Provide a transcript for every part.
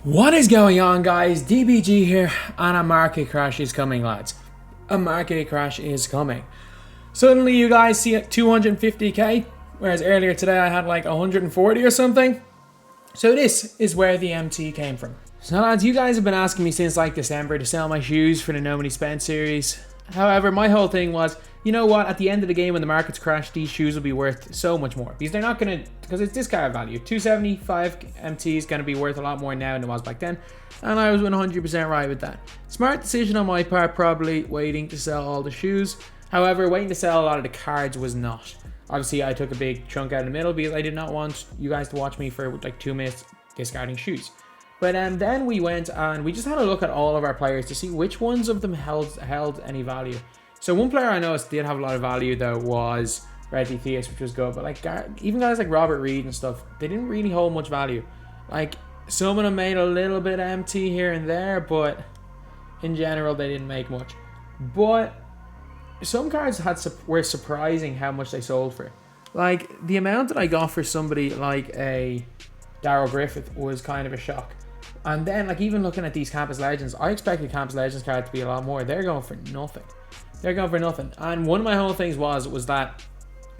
What is going on, guys? DBG here, and a market crash is coming, lads. A market crash is coming. Suddenly you guys see it 250k, whereas earlier today I had like 140 or something. So this is where the MT came from. So lads, you guys have been asking me since like December to sell my shoes for the No Money Spent series. However, my whole thing was, you know what, at the end of the game when the markets crash, these shoes will be worth so much more. Because they're not going to, because it's discard value. 275 MT is going to be worth a lot more now than it was back then. And I was 100% right with that. Smart decision on my part, probably waiting to sell all the shoes. However, waiting to sell a lot of the cards was not. Obviously, I took a big chunk out of the middle because I did not want you guys to watch me for like 2 minutes discarding shoes. But then we went and we just had a look at all of our players to see which ones of them held any value. So one player I noticed did have a lot of value though was Reddy Theus, which was good. But like even guys like Robert Reed and stuff, they didn't really hold much value. Like some of them made a little bit empty here and there, but in general they didn't make much. But some cards were surprising how much they sold for. Like the amount that I got for somebody like a Darryl Griffith was kind of a shock. And then like even looking at these Campus Legends, I expected Campus Legends card to be a lot more. They're going for nothing. They're going for nothing. And one of my whole things was that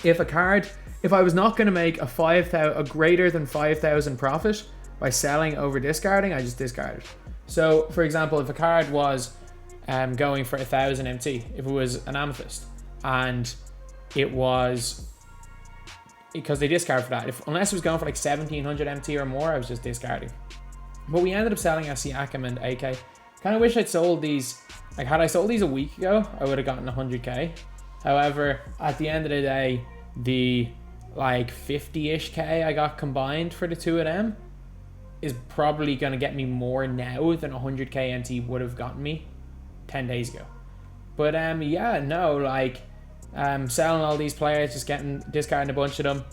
if I was not going to make a greater than 5,000 profit by selling over discarding, I just discarded. So for example, if a card was going for 1,000 MT, if it was an Amethyst, and it was because they discard for that, unless it was going for like 1,700 MT or more, I was just discarding. But we ended up selling a Siakam and AK. Kind of wish I'd sold these. Like, had I sold these a week ago, I would have gotten 100k. However, at the end of the day, the like 50-ish k I got combined for the two of them is probably going to get me more now than 100k MT would have gotten me 10 days ago. But yeah, no, like selling all these players, just discarding a bunch of them.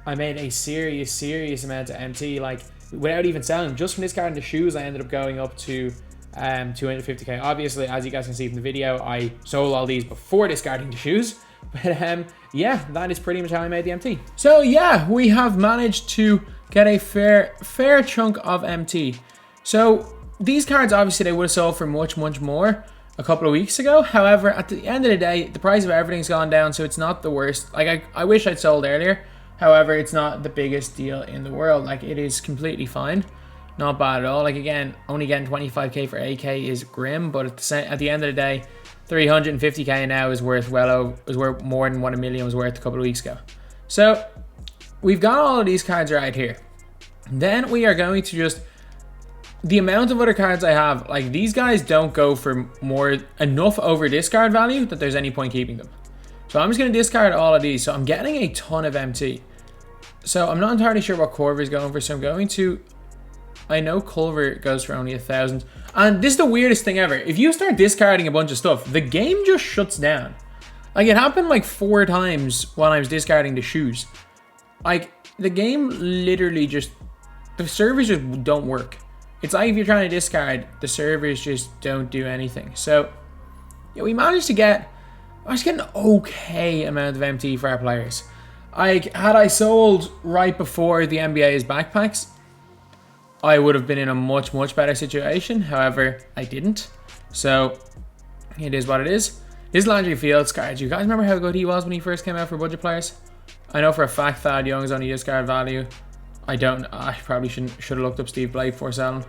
I made a serious amount of MT, like without even selling them. Just from discarding the shoes, I ended up going up to 250k. Obviously, as you guys can see from the video, I sold all these before discarding the shoes. But yeah, that is pretty much how I made the MT. So yeah, we have managed to get a fair chunk of MT. So these cards, obviously, they would have sold for much more a couple of weeks ago. However, at the end of the day, the price of everything's gone down, so it's not the worst. Like I wish I'd sold earlier. However, it's not the biggest deal in the world. Like, it is completely fine. Not bad at all. Like, again, only getting 25k for AK is grim, but at the end of the day, 350k now is worth more than what a million was worth a couple of weeks ago. So we've got all of these cards right here. Then we are going to just, the amount of other cards I have, like these guys don't go for enough over discard value that there's any point keeping them. So I'm just going to discard all of these. So I'm getting a ton of MT. So I'm not entirely sure what Corver is going for. So I'm going to, I know Culver goes for only 1,000. And this is the weirdest thing ever. If you start discarding a bunch of stuff, the game just shuts down. Like, it happened like 4 times when I was discarding the shoes. Like, the game literally just, the servers just don't work. It's like if you're trying to discard, the servers just don't do anything. So yeah, we managed to get, I was getting an okay amount of MT for our players. Like, had I sold right before the NBA's backpacks, I would have been in a much better situation. However, I didn't. So it is what it is. This Landry Fields card, you guys remember how good he was when he first came out for budget players? I know for a fact Thad Young's only discard value. I probably should have looked up Steve Blake before selling.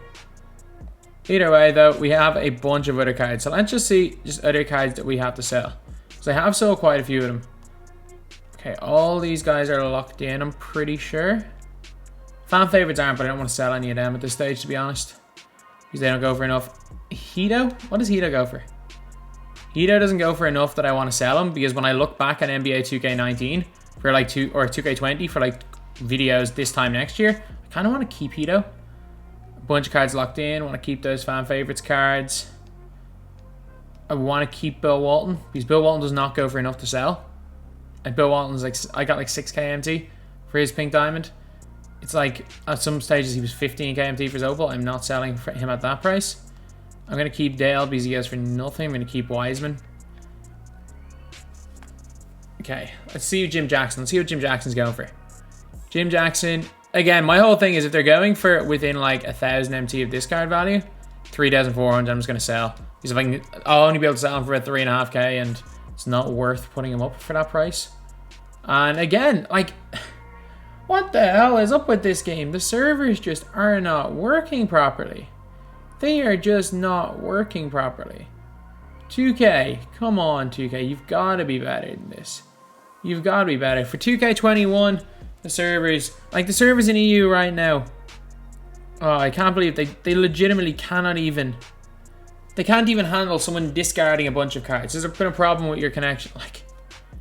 Either way though, we have a bunch of other cards. So let's just see just other cards that we have to sell. So I have sold quite a few of them. Okay, all these guys are locked in, I'm pretty sure. Fan favorites aren't, but I don't want to sell any of them at this stage, to be honest. Because they don't go for enough. Hito? What does Hito go for? Hito doesn't go for enough that I want to sell him, because when I look back at NBA 2k19 for like 2k20 for like videos this time next year, I kind of want to keep Hito. A bunch of cards locked in. I want to keep those fan favorites cards. I want to keep Bill Walton, because Bill Walton does not go for enough to sell. And Bill Walton's like, I got like 6k MT for his pink diamond. It's like, at some stages he was 15k MT for his opal. I'm not selling for him at that price. I'm going to keep Dale because he goes for nothing. I'm going to keep Wiseman. Okay, let's see Jim Jackson. Let's see what Jim Jackson's going for. Jim Jackson again, my whole thing is if they're going for within like 1,000 MT of discard value, 3,400, I'm just going to sell. Because if I can, I'll only be able to sell them for about 3.5k, and it's not worth putting them up for that price. And again, like, what the hell is up with this game? The servers just are not working properly. They are just not working properly. 2k, come on 2k, you've got to be better than this. You've got to be better. For 2k21, the servers, like the servers in EU right now, oh, I can't believe they legitimately cannot even, they can't even handle someone discarding a bunch of cards. There's been a problem with your connection. Like,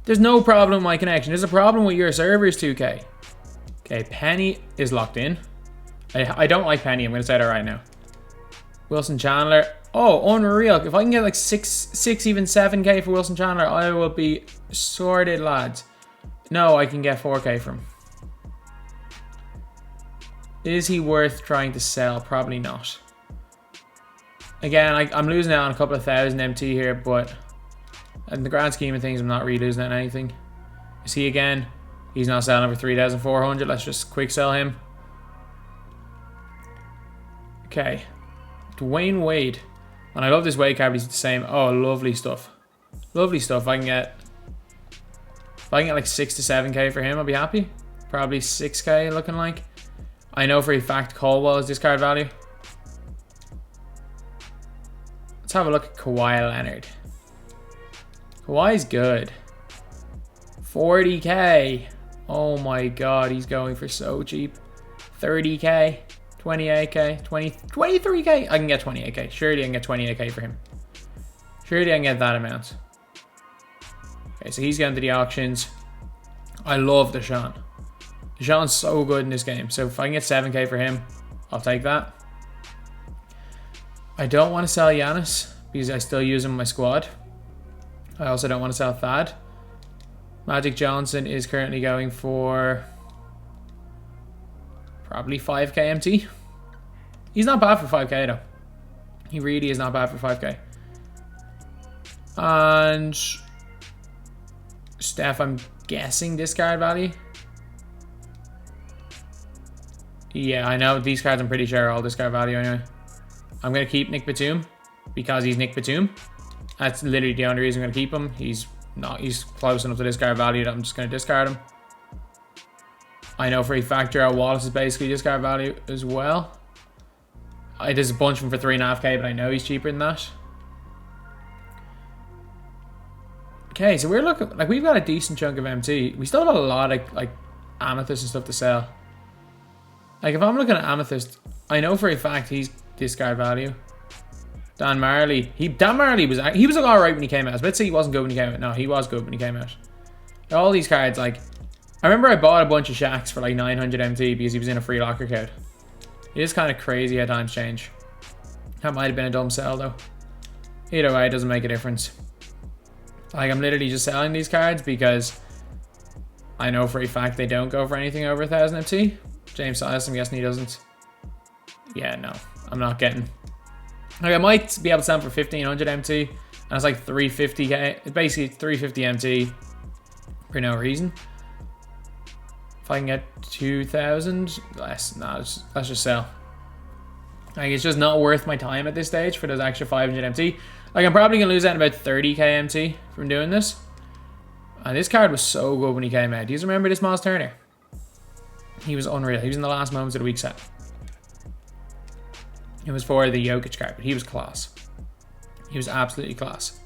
there's no problem with my connection. There's a problem with your servers, 2k. Okay, Penny is locked in. I don't like Penny, I'm going to say that right now. Wilson Chandler. Oh, unreal. If I can get like 6, even 7k for Wilson Chandler, I will be sorted, lads. No, I can get 4k from him. Is he worth trying to sell? Probably not. Again, I'm losing out on a couple of thousand MT here, but in the grand scheme of things, I'm not really losing out on anything. Is he again? He's not selling for 3,400. Let's just quick sell him. Okay. Dwayne Wade. And I love this Wade card, but he's the same. Oh, lovely stuff. Lovely stuff. If I can get like 6 to 7k for him, I'll be happy. Probably 6k looking like. I know for a fact Caldwell is discard value. Let's have a look at Kawhi Leonard. Kawhi's good. 40k. Oh my god, he's going for so cheap. 30k. 28k, 23k. I can get 28k. Surely I can get 28k for him. Surely I can get that amount. Okay, so he's going to the auctions. I love Deshaun. Deshaun's so good in this game. So if I can get 7k for him, I'll take that. I don't want to sell Giannis because I still use him in my squad. I also don't want to sell Thad. Magic Johnson is currently going for probably 5k MT. He's not bad for 5k though. He really is not bad for 5k. And Steph, I'm guessing discard value. Yeah, I know these cards I'm pretty sure are all discard value anyway. I'm going to keep Nick Batum because he's Nick Batum. That's literally the only reason I'm going to keep him. He's close enough to discard value that I'm just going to discard him. I know for a fact Gerald Wallace is basically discard value as well. There's a bunch of them for 3.5k, but I know he's cheaper than that. Okay, so we're looking like we've got a decent chunk of MT. We still have a lot of like Amethyst and stuff to sell. Like if I'm looking at Amethyst, I know for a fact he's discard value. Dan Marley, Dan Marley was alright when he came out. I was about to say he wasn't good when he came out. No, he was good when he came out. All these cards, like I remember I bought a bunch of Shaqs for like 900 MT because he was in a free locker card. It is kind of crazy how times change. That might have been a dumb sell though. Either way, it doesn't make a difference. Like I'm literally just selling these cards because I know for a fact they don't go for anything over 1,000 MT. James Silas, I'm guessing he doesn't. Yeah, no, I'm not getting. Like I might be able to sell them for 1,500 MT. And it's like 350k. It's basically 350 MT for no reason. If I can get 2,000 less, nah, let's just sell. Like it's just not worth my time at this stage for those extra 500 MT. Like I'm probably gonna lose out about 30k MT from doing this. And this card was so good when he came out. Do you remember this Miles Turner? He was unreal. He was in the last moments of the week set. It was for the Jokic card, but he was class. He was absolutely class.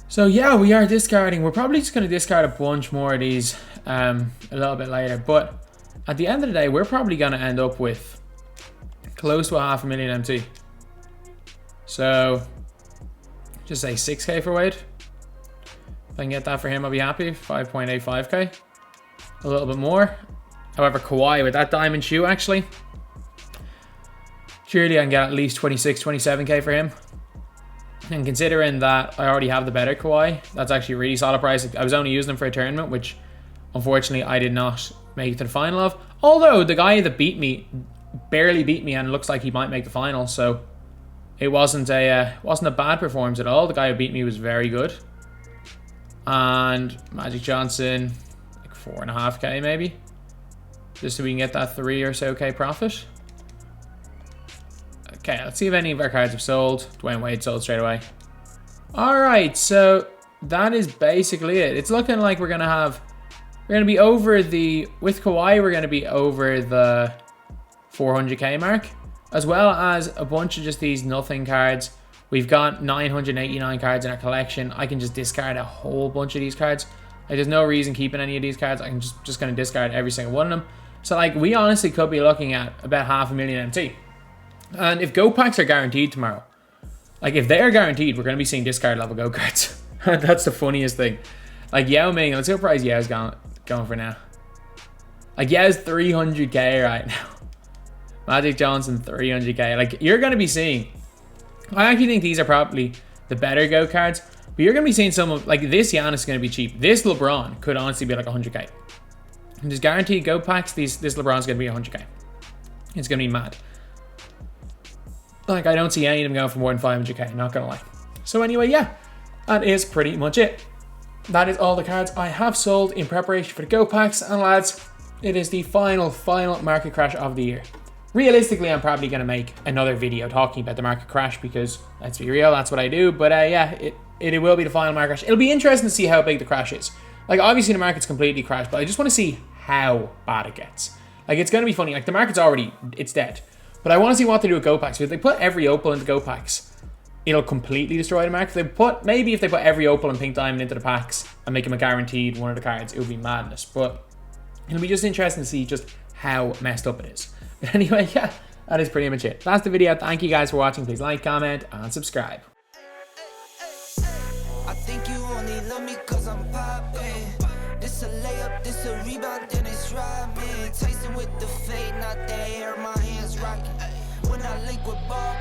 So yeah, we are discarding. We're probably just going to discard a bunch more of these a little bit later. But at the end of the day, we're probably going to end up with close to 500,000 MT. So just say 6k for Wade. If I can get that for him, I'll be happy. 5.85k. A little bit more. However, Kawhi with that diamond shoe, actually. Surely I can get at least 26, 27k for him. And considering that I already have the better Kawhi, that's actually a really solid price. I was only using them for a tournament, which unfortunately I did not make it to the final of. Although the guy that beat me barely beat me and looks like he might make the final, so it wasn't a bad performance at all. The guy who beat me was very good. And Magic Johnson, like 4.5k maybe. just so we can get that 3 or so K profit. Okay, let's see if any of our cards have sold. Dwayne Wade sold straight away. All right, so that is basically it. It's looking like we're gonna be over the, with Kawhi, we're gonna be over the 400K mark, as well as a bunch of just these nothing cards. We've got 989 cards in our collection. I can just discard a whole bunch of these cards. Like, there's no reason keeping any of these cards. I'm just gonna discard every single one of them. So like, we honestly could be looking at about 500,000 MT. And if go packs are guaranteed tomorrow, like if they're guaranteed, we're gonna be seeing discard level go cards. That's the funniest thing. Like Yao Ming, let's see what price Yao's going for now. Like Yao's 300K right now. Magic Johnson 300K. Like you're gonna be seeing, I actually think these are probably the better go cards, but you're gonna be seeing some of, like this Giannis is gonna be cheap. This LeBron could honestly be like 100K. And there's guaranteed go packs. This LeBron's gonna be 100K. It's gonna be mad. Like I don't see any of them going for more than 500K. Not gonna lie. So anyway, yeah, that is pretty much it. That is all the cards I have sold in preparation for the go packs. And lads, it is the final market crash of the year. Realistically, I'm probably going to make another video talking about the market crash because, let's be real, that's what I do. But yeah, it will be the final market crash. It'll be interesting to see how big the crash is. Like, obviously the market's completely crashed, but I just want to see how bad it gets. Like, it's going to be funny. Like, the market's already, it's dead. But I want to see what they do with go packs. If they put every opal into go packs, it'll completely destroy the market. Maybe if they put every opal and pink diamond into the packs and make them a guaranteed one of the cards, it would be madness. But it'll be just interesting to see just how messed up it is. But anyway, yeah, that is pretty much it. That's the video. Thank you guys for watching. Please like, comment, and subscribe. I think you only love me cause I'm popping. This a layup, this a rebound, then it's robbing. Tyson with the fade, not the hair, my hands rocking. When I link with ball,